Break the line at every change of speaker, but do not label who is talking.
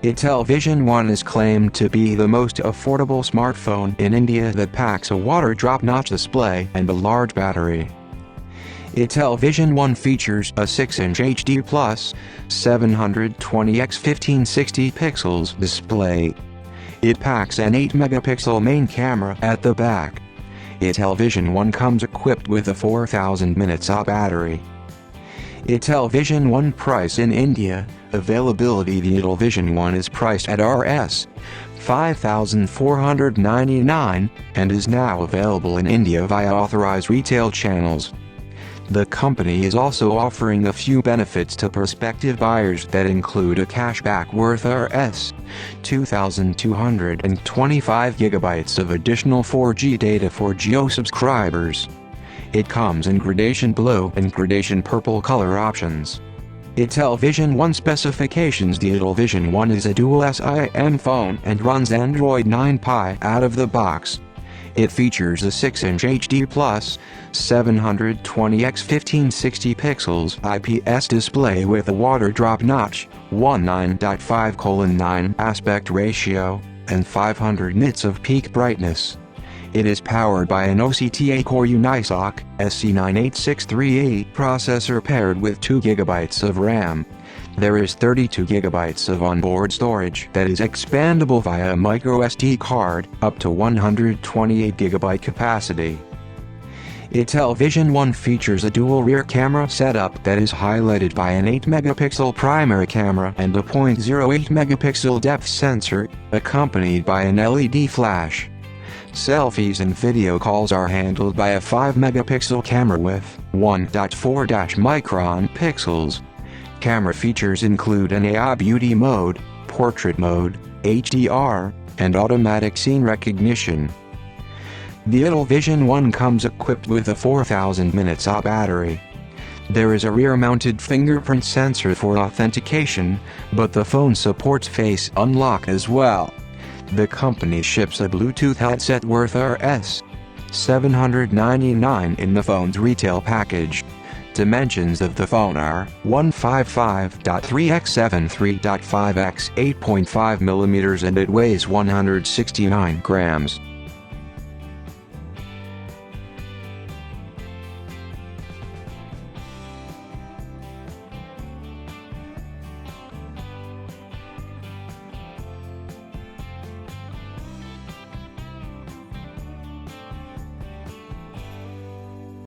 Itel Vision One is claimed to be the most affordable smartphone in India that packs a waterdrop notch display and a large battery. Itel Vision One features a 6-inch HD+ 720x1560 pixels display. It packs an 8-megapixel main camera at the back. Itel Vision One comes equipped with a 4000 mAh battery. Itel Vision One price in India. Availability: the Itel Vision One is priced at Rs. 5,499 and is now available in India via authorized retail channels. The company is also offering a few benefits to prospective buyers that include a cashback worth Rs. 2,225 GB of additional 4G data for Jio subscribers. It comes in gradation blue and gradation purple color options. Itel Vision One specifications: the Itel Vision One is a dual SIM phone and runs Android 9 Pie out of the box. It features a 6-inch HD+ 720x1560 pixels IPS display with a waterdrop notch, 19:5:9 aspect ratio, and 500 nits of peak brightness. It is powered by an octa-core Unisoc SC9863A processor paired with 2 GB of RAM. There is 32 GB of onboard storage that is expandable via a microSD card, up to 128 GB capacity. Itel Vision One features a dual rear camera setup that is highlighted by an 8-megapixel primary camera and a 0.08-megapixel depth sensor, accompanied by an LED flash. Selfies and video calls are handled by a 5-megapixel camera with 1.4-micron pixels. Camera features include an AI beauty mode, portrait mode, HDR, and automatic scene recognition. The Itel Vision One comes equipped with a 4000 mAh battery. There is a rear-mounted fingerprint sensor for authentication, but the phone supports face unlock as well. The company ships a Bluetooth headset worth Rs. 799 in the phone's retail package. Dimensions of the phone are 155.3x73.5x 8.5 mm and it weighs 169 grams.